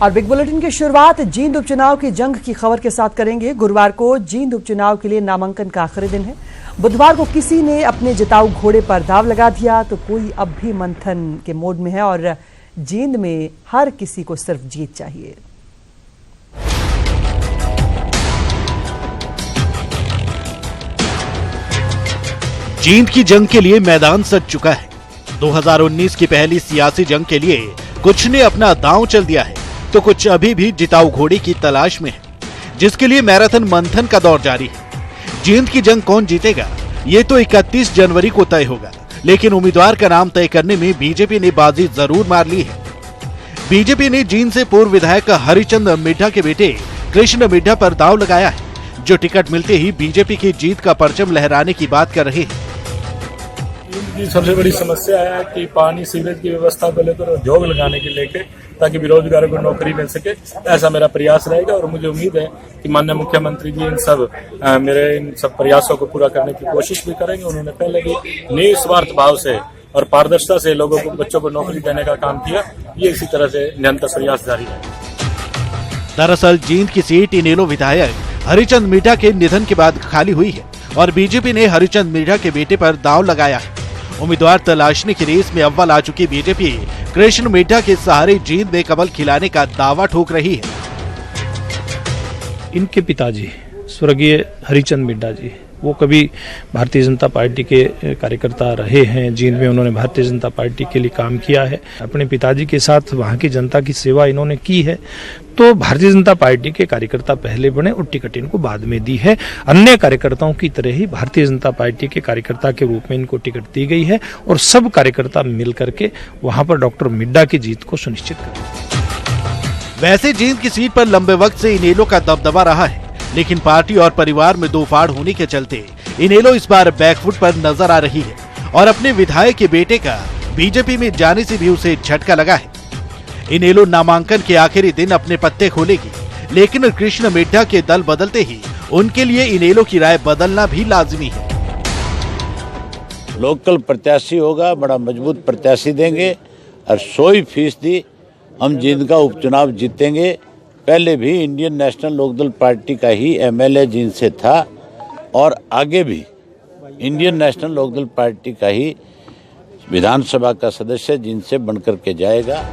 और big bulletin की शुरुआत जींद उपचुनाव की जंग की खबर के साथ करेंगे। गुरुवार को जींद उपचुनाव के लिए नामांकन का आखिरी दिन है। बुधवार को किसी ने अपने जिताऊ घोड़े पर दाव लगा दिया तो कोई अब भी मंथन के मोड में है और जींद में हर किसी को सिर्फ जीत चाहिए। जींद की जंग के लिए मैदान सज चुका है। 2019 की पहली सियासी जंग के लिए कुछ ने अपना दांव चल दिया है तो कुछ अभी भी जिताऊ घोड़े की तलाश में है, जिसके लिए मैराथन मंथन का दौर जारी है। जींद की जंग कौन जीतेगा ये तो 31 जनवरी को तय होगा, लेकिन उम्मीदवार का नाम तय करने में बीजेपी ने बाजी जरूर मार ली है। बीजेपी ने जींद से पूर्व विधायक हरिचंद मिड्ढा के बेटे कृष्ण मिड्ढा पर दांव लगाया है, जो टिकट मिलते ही बीजेपी की जीत का परचम लहराने की बात कर रहे हैं। की सबसे बड़ी समस्या है कि पानी सीवरेज की व्यवस्था को लेकर और जॉब लगाने के लेकर, ताकि बेरोजगारों को नौकरी मिल सके। ऐसा मेरा प्रयास रहेगा और मुझे उम्मीद है कि माननीय मुख्यमंत्री जी मेरे इन सब प्रयासों को पूरा करने की कोशिश भी करेंगे। उन्होंने पहले भी निस्वार्थ भाव से और पारदर्शिता से लोगों को, बच्चों को नौकरी देने का काम किया। ये इसी तरह से निरंतर प्रयास जारी है। दरअसल जींद की सीट इनेलो विधायक हरिचंद मिड्ढा के निधन के बाद खाली हुई है और बीजेपी ने हरिचंद मिड्ढा के बेटे पर दांव लगाया है। उम्मीदवार तलाशने की रेस में अव्वल आ चुकी बीजेपी कृष्ण मिड्ढा के सहारे जींद में कमल खिलाने का दावा ठोक रही है। इनके पिताजी स्वर्गीय हरिचंद मिड्ढा जी, वो कभी भारतीय जनता पार्टी के कार्यकर्ता रहे हैं। जींद में उन्होंने भारतीय जनता पार्टी के लिए काम किया है। अपने पिताजी के साथ वहाँ की जनता की सेवा इन्होंने की है, तो भारतीय जनता पार्टी के कार्यकर्ता पहले बने और टिकट इनको बाद में दी है। अन्य कार्यकर्ताओं की तरह ही भारतीय जनता पार्टी के कार्यकर्ता के रूप में इनको टिकट दी गई है और सब कार्यकर्ता मिल करके वहाँ पर डॉक्टर मिड्ढा की जीत को सुनिश्चित करें। वैसे जींद की सीट पर लंबे वक्त से इनेलो का दबदबा रहा है, लेकिन पार्टी और परिवार में दो फाड़ होने के चलते इनेलो इस बार बैकफुट पर नजर आ रही है और अपने विधायक के बेटे का बीजेपी में जाने से भी उसे झटका लगा है। इनेलो नामांकन के आखिरी दिन अपने पत्ते खोलेगी, लेकिन कृष्ण मिड्ढा के दल बदलते ही उनके लिए इनेलो की राय बदलना भी लाजिमी है। लोकल प्रत्याशी होगा, बड़ा मजबूत प्रत्याशी देंगे और 100% हम जींद का उपचुनाव जीतेंगे। पहले भी इंडियन नेशनल लोकदल पार्टी का ही एमएलए जींद से था और आगे भी इंडियन नेशनल लोकदल पार्टी का ही विधानसभा का सदस्य जींद से बनकर के जाएगा।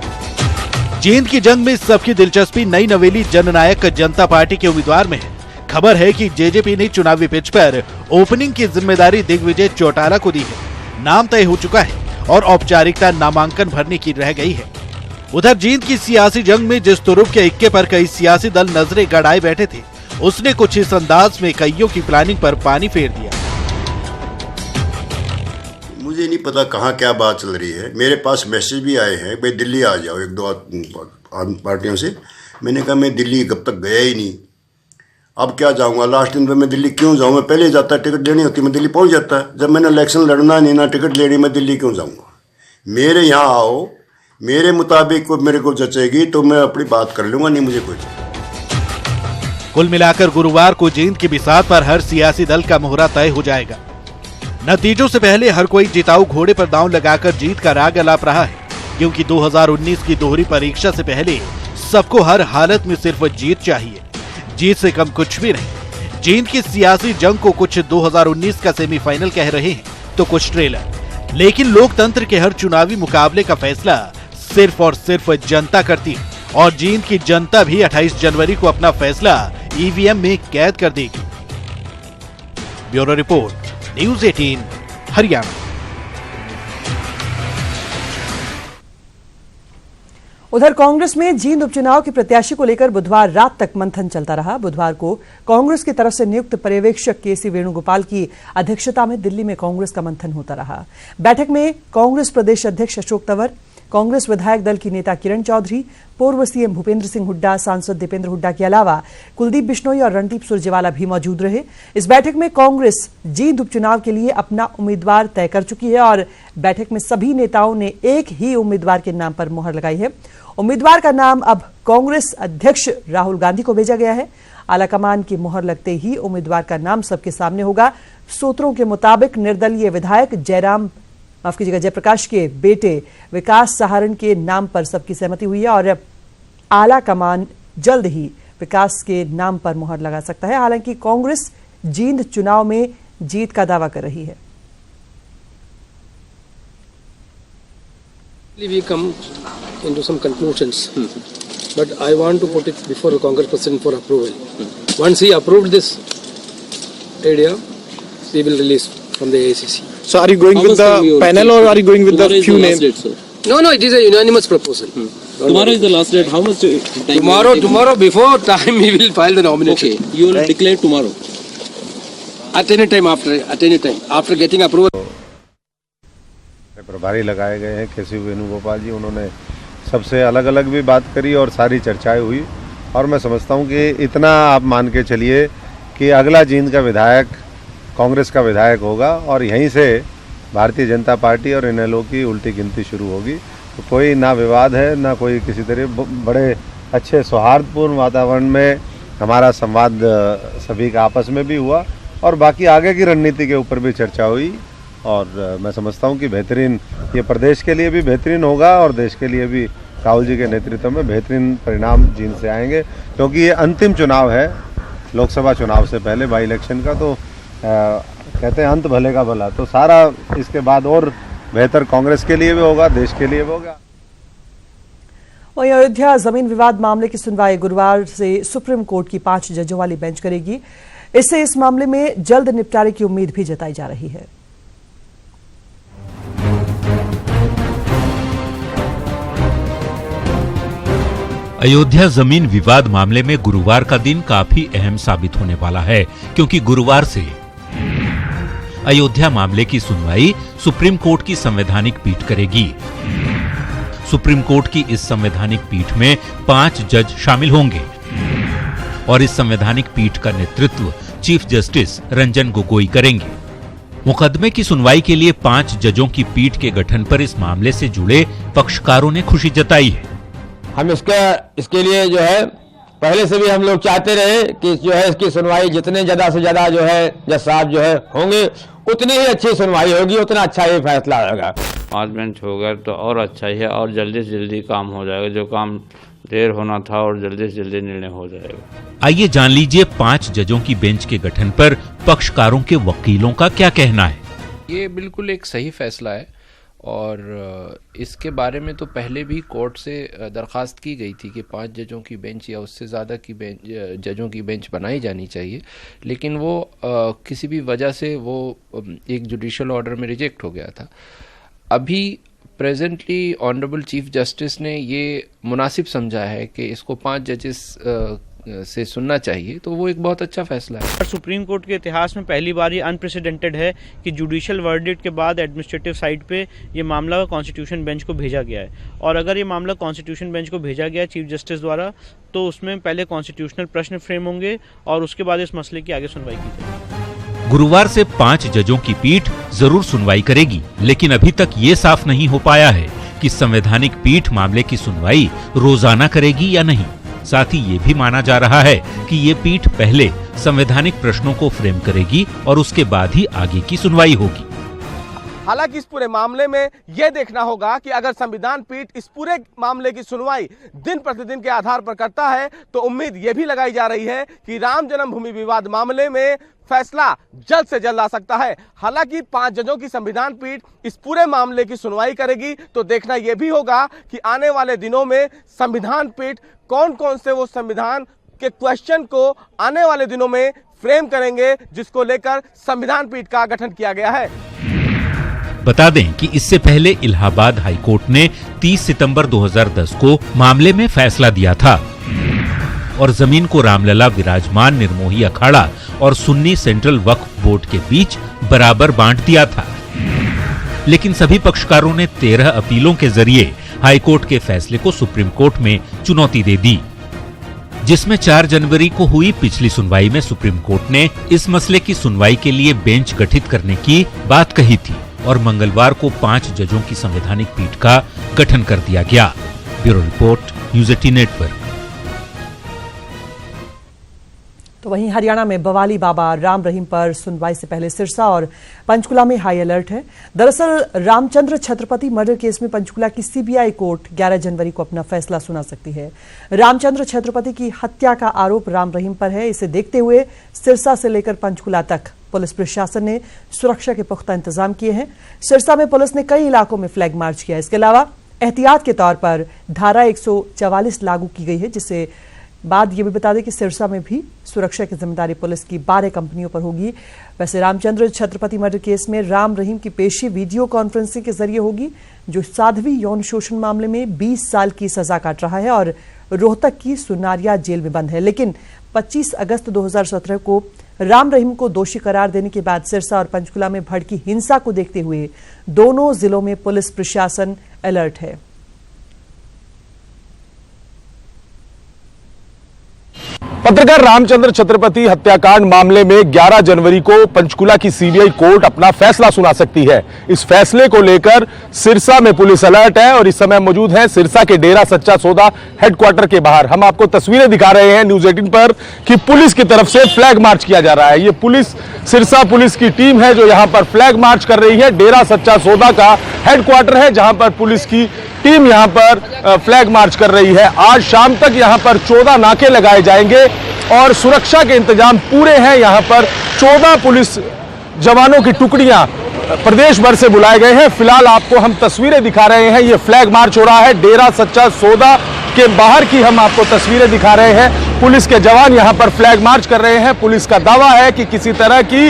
जींद की जंग में सबकी दिलचस्पी नई नवेली जननायक जनता पार्टी के उम्मीदवार में है। खबर है कि जेजेपी ने चुनावी पिच पर ओपनिंग की जिम्मेदारी दिग्विजय चौटाला को दी है। नाम तय हो चुका है और औपचारिकता नामांकन भरने की रह गई है। उधर जींद की सियासी जंग में जिस तुरुप के इक्के पर कई सियासी दल नजरें गड़ाए बैठे थे, उसने कुछ इस अंदाज में कईयों की प्लानिंग पर पानी फेर दिया। मुझे नहीं पता कहाँ क्या बात चल रही है। मेरे पास मैसेज भी आए हैं, भाई दिल्ली आ जाओ, एक दो पार्टियों से। मैंने कहा मैं दिल्ली कब तक गया ही नहीं, अब क्या जाऊंगा। लास्ट दिन पे मैं दिल्ली क्यों जाऊँ, मैं पहले जाता, टिकट लेनी होती मैं दिल्ली पहुँच जाता। जब मैंने इलेक्शन लड़ना नहीं, ना टिकट लेनी, मैं दिल्ली क्यों जाऊँगा। मेरे यहाँ आओ, मेरे मुताबिक को मेरे को जचेगी तो मैं अपनी बात कर लूंगा, नहीं मुझे कुछ। कुल मिलाकर गुरुवार को जींद की बिसात पर हर सियासी दल का मोहरा तय हो जाएगा। नतीजों से पहले हर कोई जिताऊ घोड़े पर दांव लगाकर जीत का राग अलाप रहा है, क्योंकि 2019 की दोहरी परीक्षा से पहले सबको हर हालत में सिर्फ जीत चाहिए, जीत से कम कुछ भी नहीं। जींद की सियासी जंग को कुछ 2019 का सेमीफाइनल कह रहे हैं तो कुछ ट्रेलर, लेकिन लोकतंत्र के हर चुनावी मुकाबले का फैसला सिर्फ और सिर्फ जनता करती है और जींद की जनता भी 28 जनवरी को अपना फैसला ईवीएम में कैद कर देगी। Bureau report, news 18 Haryana. उधर कांग्रेस में जींद उपचुनाव के प्रत्याशी को लेकर बुधवार रात तक मंथन चलता रहा। बुधवार को कांग्रेस की तरफ से नियुक्त पर्यवेक्षक केसी वेणुगोपाल की अध्यक्षता में दिल्ली में कांग्रेस का मंथन होता रहा। बैठक में कांग्रेस प्रदेश अध्यक्ष अशोक तंवर, कांग्रेस विधायक दल की नेता किरण चौधरी, पूर्व सीएम भूपेंद्र सिंह हुड्डा, सांसद दीपेंद्र हुड्डा के अलावा कुलदीप बिश्नोई और रणदीप सुरजेवाला भी मौजूद रहे। इस बैठक में कांग्रेस जींद उपचुनाव के लिए अपना उम्मीदवार तय कर चुकी है और बैठक में सभी नेताओं ने एक ही उम्मीदवार के नाम पर मुहर लगाई है। उम्मीदवार का नाम अब कांग्रेस अध्यक्ष राहुल गांधी को भेजा गया है। आलाकमान की मुहर लगते ही उम्मीदवार का नाम सबके सामने होगा। सूत्रों के मुताबिक निर्दलीय विधायक जयप्रकाश के बेटे विकास सहारण के नाम पर सबकी सहमति हुई है और आला कमान जल्द ही विकास के नाम पर मुहर लगा सकता है। हालांकि कांग्रेस जींद चुनाव में जीत का दावा कर रही है। We come into some conclusions, but I want to put it before the Congress President for approval. Once he approved this area, we will release from the AICC. So are you going with the panel or are you going with the few names? No, it is a unanimous proposal. Tomorrow is the last date. How much time? Tomorrow before time we will file the nomination. Okay, you will declare tomorrow. At any time after getting approval. प्रभारी लगाए गए हैं केसी वेणुगोपाल जी, उन्होंने सबसे अलग अलग भी बात करी और सारी चर्चाएं हुई। और मैं समझता हूं कि इतना आप मान के चलिए कि अगला जींद का विधायक कांग्रेस का विधायक होगा और यहीं से भारतीय जनता पार्टी और इनेलो की उल्टी गिनती शुरू होगी। तो कोई ना विवाद है ना कोई किसी तरह, बड़े अच्छे सौहार्दपूर्ण वातावरण में हमारा संवाद सभी का आपस में भी हुआ और बाकी आगे की रणनीति के ऊपर भी चर्चा हुई। और मैं समझता हूं कि बेहतरीन, ये प्रदेश के लिए भी बेहतरीन होगा और देश के लिए भी राहुल जी के नेतृत्व में बेहतरीन परिणाम जींद से आएंगे, क्योंकि ये अंतिम चुनाव है लोकसभा चुनाव से पहले बाई इलेक्शन का। तो कहते हैं अंत भले का भला, तो सारा इसके बाद और बेहतर कांग्रेस के लिए भी होगा, देश के लिए भी होगा। वहीं अयोध्या जमीन विवाद मामले की सुनवाई गुरुवार से सुप्रीम कोर्ट की 5 जजों वाली बेंच करेगी। इससे इस मामले में जल्द निपटारे की उम्मीद भी जताई जा रही है। अयोध्या जमीन विवाद मामले में गुरुवार का दिन काफी अहम साबित होने वाला है, क्योंकि गुरुवार से अयोध्या मामले की सुनवाई सुप्रीम कोर्ट की संवैधानिक पीठ करेगी। सुप्रीम कोर्ट की इस संवैधानिक पीठ में 5 जज शामिल होंगे और इस संवैधानिक पीठ का नेतृत्व चीफ जस्टिस रंजन गोगोई करेंगे। मुकदमे की सुनवाई के लिए 5 जजों की पीठ के गठन पर इस मामले से जुड़े पक्षकारों ने खुशी जताई है। हम इसके लिए जो है पहले से भी हम लोग चाहते रहे कि जो है इसकी सुनवाई जितने ज्यादा से ज्यादा जो है जज साहब जो है होंगे उतनी ही अच्छी सुनवाई होगी, उतना अच्छा ही फैसला होगा। 5 बेंच हो गए तो और अच्छा ही है और जल्दी से जल्दी काम हो जाएगा, जो काम देर होना था और जल्दी से जल्दी निर्णय हो जाएगा। आइए जान लीजिए 5 जजों की बेंच के गठन पर पक्षकारों के वकीलों का क्या कहना है। ये बिल्कुल एक सही फैसला है और इसके बारे में तो पहले भी कोर्ट से दरख्वास्त की गई थी कि 5 जजों की बेंच या उससे ज़्यादा की जजों की बेंच बनाई जानी चाहिए, लेकिन वो किसी भी वजह से वो एक जुडिशियल ऑर्डर में रिजेक्ट हो गया था। अभी प्रेजेंटली ऑनरेबल चीफ जस्टिस ने ये मुनासिब समझा है कि इसको 5 जजेस से सुनना चाहिए, तो वो एक बहुत अच्छा फैसला है। सुप्रीम कोर्ट के इतिहास में पहली बार ये अनप्रेसिडेंटेड है कि जुडिशियल वर्डिक्ट के बाद एडमिनिस्ट्रेटिव साइड पे ये मामला कॉन्स्टिट्यूशन बेंच को भेजा गया है और अगर ये मामला कॉन्स्टिट्यूशन बेंच को भेजा गया चीफ जस्टिस द्वारा तो उसमें पहले कॉन्स्टिट्यूशनल प्रश्न फ्रेम होंगे और उसके बाद इस मसले की आगे सुनवाई की जाएगी। गुरुवार से 5 जजों की पीठ जरूर सुनवाई करेगी, लेकिन अभी तक ये साफ नहीं हो पाया है कि संवैधानिक पीठ मामले की सुनवाई रोजाना करेगी या नहीं। साथ ही ये भी माना जा रहा है कि ये पीठ पहले संवैधानिक प्रश्नों को फ्रेम करेगी और उसके बाद ही आगे की सुनवाई होगी। हालांकि इस पूरे मामले में यह देखना होगा कि अगर संविधान पीठ इस पूरे मामले की सुनवाई दिन प्रतिदिन के आधार पर करता है तो उम्मीद यह भी लगाई जा रही है कि राम जन्मभूमि विवाद मामले में फैसला जल्द से जल्द आ सकता है। हालांकि 5 जजों की संविधान पीठ इस पूरे मामले की सुनवाई करेगी तो देखना यह भी होगा कि आने वाले दिनों में संविधान पीठ कौन कौन से वो संविधान के क्वेश्चन को आने वाले दिनों में फ्रेम करेंगे जिसको लेकर संविधान पीठ का गठन किया गया है। बता दें कि इससे पहले इलाहाबाद हाईकोर्ट ने 30 सितंबर 2010 को मामले में फैसला दिया था और जमीन को रामलला विराजमान निर्मोही अखाड़ा और सुन्नी सेंट्रल वक्फ बोर्ड के बीच बराबर बांट दिया था। लेकिन सभी पक्षकारों ने 13 अपीलों के जरिए हाईकोर्ट के फैसले को सुप्रीम कोर्ट में चुनौती दे दी, जिसमें 4 जनवरी को हुई पिछली सुनवाई में सुप्रीम कोर्ट ने इस मसले की सुनवाई के लिए बेंच गठित करने की बात कही थी और मंगलवार को 5 जजों की संवैधानिक पीठ का गठन कर दिया गया। Bureau report, news 18 network. तो वहीं हरियाणा में बवाली बाबा राम रहीम पर सुनवाई से पहले सिरसा और पंचकुला में हाई अलर्ट है। दरअसल रामचंद्र छत्रपति मर्डर केस में पंचकुला की सीबीआई कोर्ट 11 जनवरी को अपना फैसला सुना सकती है। रामचंद्र छत्रपति की हत्या का आरोप राम रहीम पर है। इसे देखते हुए सिरसा से लेकर पंचकुला तक पुलिस प्रशासन ने सुरक्षा के पुख्ता इंतजाम किए हैं। सिरसा में पुलिस ने कई इलाकों में फ्लैग मार्च किया। इसके अलावा एहतियात के तौर पर धारा 144 लागू की गई है, जिससे बाद ये भी बता दें कि सिरसा में भी सुरक्षा की जिम्मेदारी पुलिस की 12 कंपनियों पर होगी। वैसे रामचंद्र छत्रपति मर्डर केस में राम रहीम की पेशी वीडियो कॉन्फ्रेंसिंग के जरिए होगी, जो साध्वी यौन शोषण मामले में 20 साल की सजा काट रहा है और रोहतक की सुनारिया जेल में बंद है। लेकिन 25 अगस्त 2017 को राम रहीम को दोषी करार देने के बाद सिरसा और पंचकुला में भड़की हिंसा को देखते हुए दोनों जिलों में पुलिस प्रशासन अलर्ट है। पत्रकार रामचंद्र छत्रपति हत्याकांड मामले में 11 जनवरी को पंचकुला की सीबीआई कोर्ट अपना फैसला सुना सकती है। इस फैसले को लेकर सिरसा में पुलिस अलर्ट है और इस समय मौजूद है सिरसा के डेरा सच्चा सौदा हेडक्वार्टर के बाहर। हम आपको तस्वीरें दिखा रहे हैं न्यूज 18 पर कि पुलिस की तरफ से फ्लैग मार्च किया जा रहा है। ये पुलिस सिरसा पुलिस की टीम है जो यहां पर फ्लैग मार्च कर रही है। डेरा सच्चा सौदा का हेडक्वार्टर है जहां पर पुलिस की टीम यहां पर फ्लैग मार्च कर रही है। आज शाम तक यहां पर 14 नाके लगाए जाएंगे और सुरक्षा के इंतजाम पूरे हैं। यहां पर 14 पुलिस जवानों की टुकड़ियां प्रदेश भर से बुलाए गए हैं। फिलहाल आपको हम तस्वीरें दिखा रहे हैं। ये फ्लैग मार्च हो रहा है डेरा सच्चा सौदा के बाहर की हम आपको तस्वीरें दिखा रहे हैं। पुलिस के जवान यहां पर फ्लैग मार्च कर रहे हैं। पुलिस का दावा है कि किसी तरह की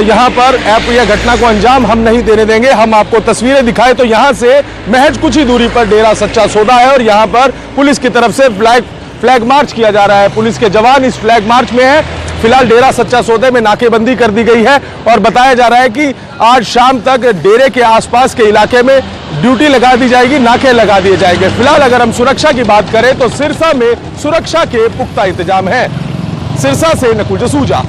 यहां पर यह घटना को अंजाम हम नहीं देने देंगे। हम आपको तस्वीरें दिखाएं तो यहां से महज कुछ ही दूरी पर डेरा सच्चा सौदा है और यहां पर पुलिस की तरफ से फ्लैग मार्च किया जा रहा है। पुलिस के जवान इस फ्लैग मार्च में है। फिलहाल डेरा सच्चा सौदे में नाकेबंदी कर दी गई है और बताया जा रहा है कि आज शाम तक डेरे के आसपास के इलाके में ड्यूटी लगा दी जाएगी, नाके लगा दिए जाएंगे। फिलहाल अगर हम सुरक्षा की बात करें तो सिरसा में सुरक्षा के पुख्ता इंतजाम है। सिरसा से नकुल जसूजा।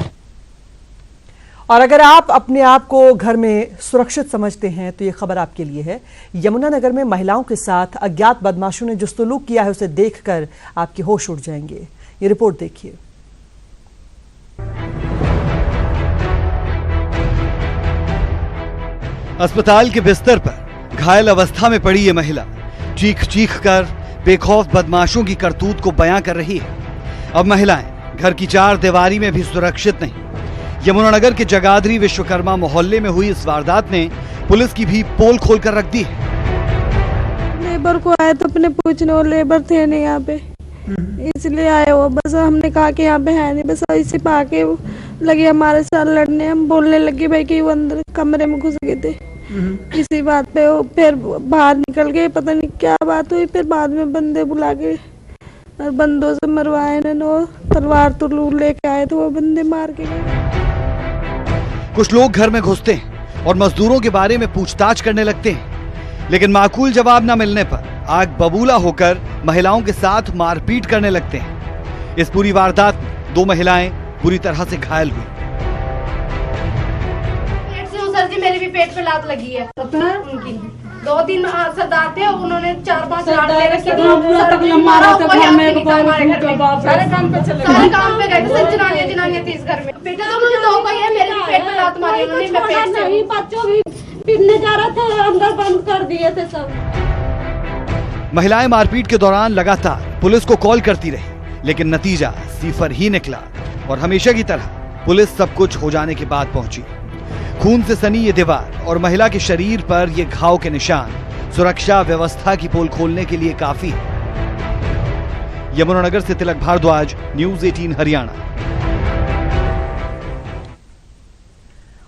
और अगर आप अपने आप को घर में सुरक्षित समझते हैं तो ये खबर आपके लिए है। यमुनानगर में महिलाओं के साथ अज्ञात बदमाशों ने जो सलूक किया है उसे देखकर आपके होश उड़ जाएंगे। ये रिपोर्ट देखिए। अस्पताल के बिस्तर पर घायल अवस्था में पड़ी ये महिला चीख चीख कर बेखौफ बदमाशों की करतूत को बयां कर रही है। अब महिलाएं घर की चार दीवारी में भी सुरक्षित नहीं। यमुनानगर के जगाधरी विश्वकर्मा मोहल्ले में हुई इस वारदात ने पुलिस की भी पोल खोल कर रख दी है। लेबर को आए तो अपने पूछने और लेबर थे नहीं यहाँ पे, इसलिए आए वो। बस हमने कहा कि यहाँ पे है नहीं, बस इसी पे आके लगे हमारे साथ लड़ने। हम बोलने लगे भाई कि वो अंदर कमरे में घुस गए थे। इसी बात पे वो फिर बाहर निकल गए, पता नहीं क्या बात हुई। फिर बाद में बंदे बुला के और बंदों से मरवाए ना, तलवार तुलूर लेके आए तो वो बंदे मार के गए। कुछ लोग घर में घुसते हैं और मजदूरों के बारे में पूछताछ करने लगते हैं, लेकिन माकूल जवाब न मिलने पर आग बबूला होकर महिलाओं के साथ मारपीट करने लगते हैं। इस पूरी वारदात में 2 महिलाएं बुरी तरह से घायल हुई। सर जी मेरे भी पेट पे लात लगी है उनकी। 2-3 सरदार थे, उन्होंने 4-5 लात ले रखी थी। सारे काम पे गए थे, सिर्फ जनानियां थी इस घर में। बेटा तो मुझे 2 को है, मेरे पेट पे लात मारी उन्होंने। मैं पेट से बच्चों भी पीटने जा रहा था, अंदर बंद कर दिए थे सब। महिलाएं मारपीट के दौरान लगातार पुलिस को कॉल करती रही, लेकिन नतीजा सिफर ही निकला और हमेशा की तरह पुलिस सब कुछ हो जाने के बाद पहुंची। खून से सनी ये दीवार और महिला के शरीर पर ये घाव के निशान सुरक्षा व्यवस्था की पोल खोलने के लिए काफी है। यमुनानगर से तिलक भारद्वाज, न्यूज 18 हरियाणा।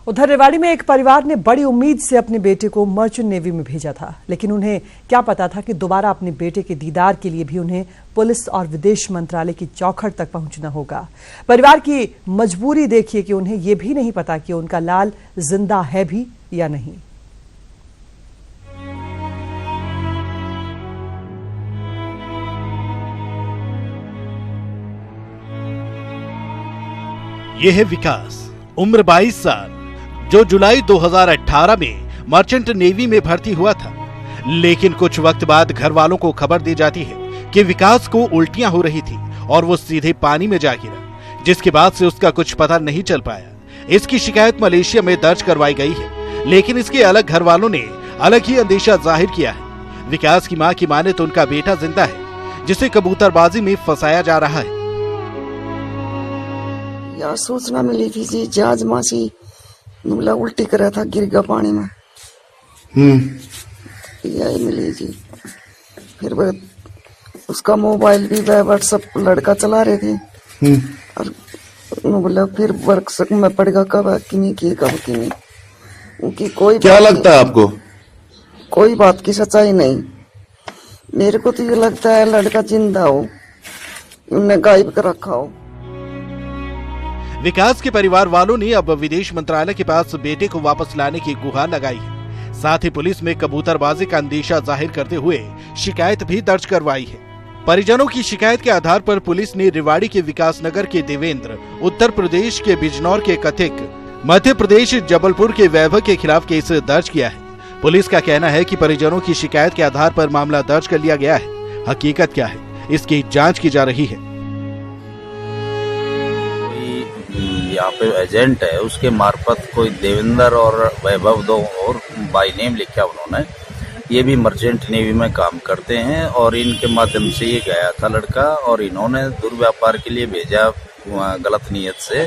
उधर रेवाड़ी में एक परिवार ने बड़ी उम्मीद से अपने बेटे को मर्चेंट नेवी में भेजा था, लेकिन उन्हें क्या पता था कि दोबारा अपने बेटे के दीदार के लिए भी उन्हें पुलिस और विदेश मंत्रालय की चौखट तक पहुंचना होगा। परिवार की मजबूरी देखिए कि उन्हें यह भी नहीं पता कि उनका लाल जिंदा है भी या नहीं। यह है विकास, उम्र 22 साल, जो जुलाई 2018 में मर्चेंट नेवी में भर्ती हुआ था। लेकिन कुछ वक्त बाद घर वालों को खबर दी जाती है कि विकास को उल्टियां हो रही थी और वो सीधे पानी में जा गिरा, जिसके बाद से उसका कुछ पता नहीं चल पाया। इसकी शिकायत मलेशिया में दर्ज करवाई गई है, लेकिन इसके अलग घर वालों ने अलग ही अंदेशा जाहिर किया है। विकास की मां की माने तो उनका बेटा जिंदा है, जिसे कबूतरबाजी में फंसाया जा रहा है। यार सूचना मिली थी जी, जहाज मासी नुला उल्टी कर रहा था, गिर गया पानी में। यही मिली जी। फिर वह उसका मोबाइल भी वह व्हाट्सएप लड़का चला रहे थे और बोला फिर वर्कशॉप में पड़ेगा कब कि नहीं की कब की नहीं, उनकी कोई क्या लगता है आपको? कोई बात की सच्चाई नहीं। मेरे को तो ये लगता है लड़का जिंदा हो, उन्हें गायब कर रखा हो। विकास के परिवार वालों ने अब विदेश मंत्रालय के पास बेटे को वापस लाने की गुहार लगाई है। साथ ही पुलिस में कबूतरबाजी का अंदेशा जाहिर करते हुए शिकायत भी दर्ज करवाई है। परिजनों की शिकायत के आधार पर पुलिस ने रेवाड़ी के विकासनगर के देवेंद्र, उत्तर प्रदेश के बिजनौर के कथिक, मध्य प्रदेश जबलपुर के वैभव के खिलाफ केस दर्ज किया है। पुलिस का कहना है कि परिजनों की शिकायत के आधार पर मामला दर्ज कर लिया गया है। हकीकत क्या है, इसकी जांच की जा रही है। यहाँ पे एजेंट है, उसके मार्फत कोई देवेंद्र और वैभव दो और बाई नेम लिखा उन्होंने। ये भी मर्चेंट नेवी में काम करते हैं और इनके माध्यम से ये गया था लड़का और इन्होंने दुर्व्यापार के लिए भेजा गलत नीयत से।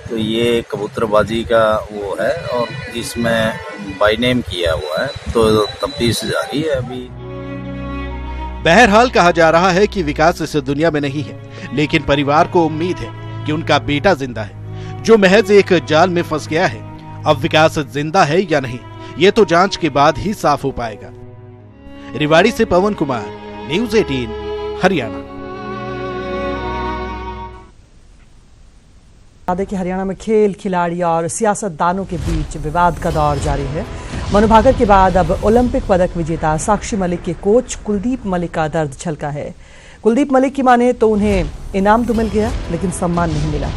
तो ये कबूतरबाजी का वो है और इसमें बाई नेम किया हुआ है, तो तफ्तीश जारी है अभी। बहरहाल कहा जा रहा है कि विकास इस दुनिया में नहीं है, लेकिन परिवार को उम्मीद है कि उनका बेटा जिंदा है, जो महज एक जाल में फंस गया है। अब विकास जिंदा है या नहीं, ये तो जांच के बाद ही साफ हो पाएगा। रेवाड़ी से पवन कुमार, न्यूज़ 18 हरियाणा। बता दें कि हरियाणा में खेल खिलाड़ी और सियासतदानों के बीच विवाद का दौर जारी है। मनु भाकर के बाद अब ओलंपिक पदक विजेता साक्षी मलिक के कोच कुलदीप मलिक का दर्द छलका है। कुलदीप मलिक की माने तो उन्हें इनाम तो मिल गया, लेकिन सम्मान नहीं मिला।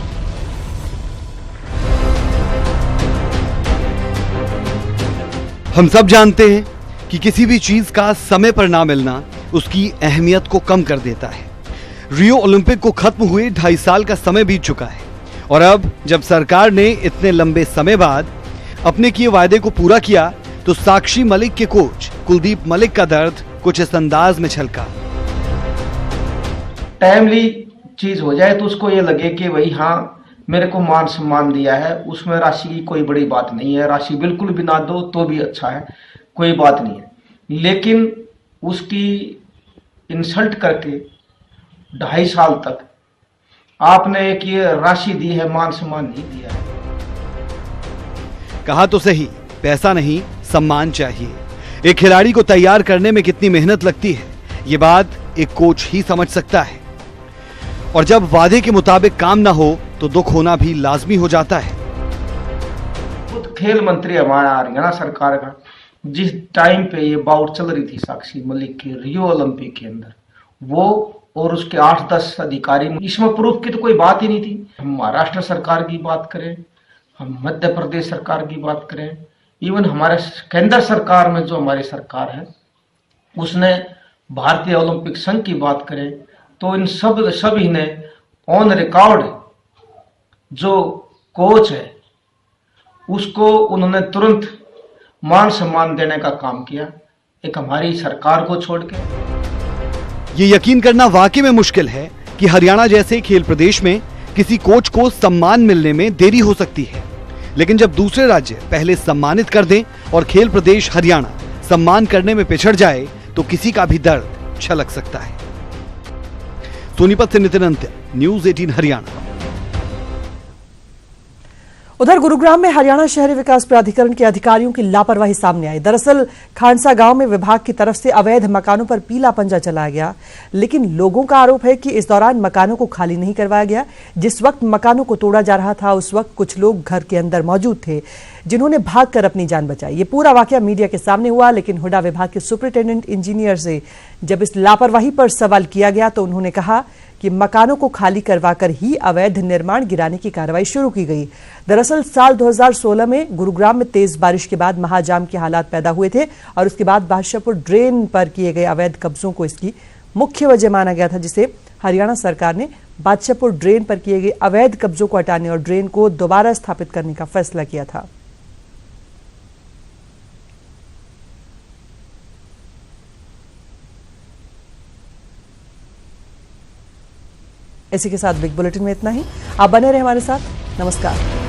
हम सब जानते हैं कि किसी भी चीज का समय पर ना मिलना उसकी अहमियत को कम कर देता है। रियो ओलंपिक को खत्म हुए 2.5 साल का समय बीत चुका है और अब जब सरकार ने इतने लंबे समय बाद अपने किए वायदे को पूरा किया तो साक्षी मलिक के कोच कुलदीप मलिक का दर्द कुछ इस अंदाज में छलका। टाइमली चीज हो जाए तो उसको ये लगे कि भाई हाँ मेरे को मान सम्मान दिया है, उसमें राशि की कोई बड़ी बात नहीं है, राशि बिल्कुल भी ना दो तो भी अच्छा है, कोई बात नहीं है। लेकिन उसकी इंसल्ट करके 2.5 साल तक आपने एक ये राशि दी है, मान सम्मान नहीं दिया है। कहा तो सही, पैसा नहीं सम्मान चाहिए। एक खिलाड़ी को तैयार करने में कितनी मेहनत लगती है, ये बात एक कोच ही समझ सकता है। और जब वादे के मुताबिक काम ना हो तो दुख होना भी लाजमी हो जाता है। खुद खेल मंत्री हमारा हरियाणा सरकार का जिस टाइम पे ये बाउट चल रही थी साक्षी मलिक की रियो ओलंपिक के अंदर, वो और उसके 8-10 अधिकारी, इसमें प्रूफ की तो कोई बात ही नहीं थी। हम महाराष्ट्र सरकार की बात करें, हम मध्य प्रदेश सरकार की बात करें, इवन हमारे केंद्र सरकार में जो हमारी सरकार है उसने भारतीय ओलंपिक संघ की बात करें तो इन सभी ने ऑन रिकॉर्ड जो कोच है उसको उन्होंने तुरंत मान सम्मान देने का काम किया, एक हमारी सरकार को छोड़ के। ये यकीन करना वाकई में मुश्किल है कि हरियाणा जैसे खेल प्रदेश में किसी कोच को सम्मान मिलने में देरी हो सकती है, लेकिन जब दूसरे राज्य पहले सम्मानित कर दें और खेल प्रदेश हरियाणा सम्मान करने में पिछड़ जाए तो किसी का भी दर्द छलक सकता है। सोनीपत से नितिन अंत्य, न्यूज़ 18 हरियाणा। उधर गुरुग्राम में हरियाणा शहरी विकास प्राधिकरण के अधिकारियों की लापरवाही सामने आई। दरअसल खानसा गांव में विभाग की तरफ से अवैध मकानों पर पीला पंजा चलाया गया, लेकिन लोगों का आरोप है कि इस दौरान मकानों को खाली नहीं करवाया गया। जिस वक्त मकानों को तोड़ा जा रहा था उस वक्त कुछ लोग घर के अंदर मौजूद थे जिन्होंने भागकर अपनी जान बचाई। ये पूरा वाकया मीडिया के सामने हुआ, लेकिन हुडा विभाग के सुपरिटेंडेंट इंजीनियर से जब इस लापरवाही पर सवाल किया गया तो उन्होंने कहा कि मकानों को खाली करवाकर ही अवैध निर्माण गिराने की कार्रवाई शुरू की गई। दरअसल साल 2016 में गुरुग्राम में तेज बारिश के बाद महाजाम के हालात पैदा हुए थे और उसके बाद बादशाहपुर ड्रेन पर किए गए अवैध कब्जों को इसकी मुख्य वजह माना गया था, जिसे हरियाणा सरकार ने बादशाहपुर ड्रेन पर किए गए अवैध कब्जों को हटाने और ड्रेन को दोबारा स्थापित करने का फैसला किया था। इसी के साथ बिग बुलेटिन में इतना ही। आप बने रहे हमारे साथ। नमस्कार।